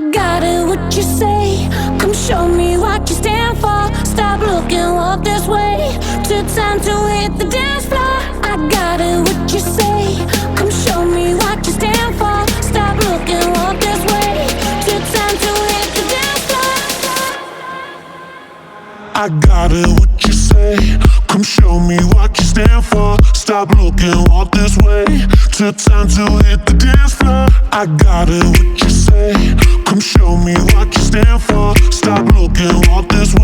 got it, what you say. Come show me what you stand for. Stop looking, walk this way. Took time to hit the dance floor. I got it, what you say. Come show me what you stand for. Stop looking, walk this way. Took time to hit the dance floor. I got it, what you say. Come show me what you stand for. Stop looking, walk this way. Took time to hit the dance floor. I got it, what you say. Come show me what you stand for. Stop looking, walk this way.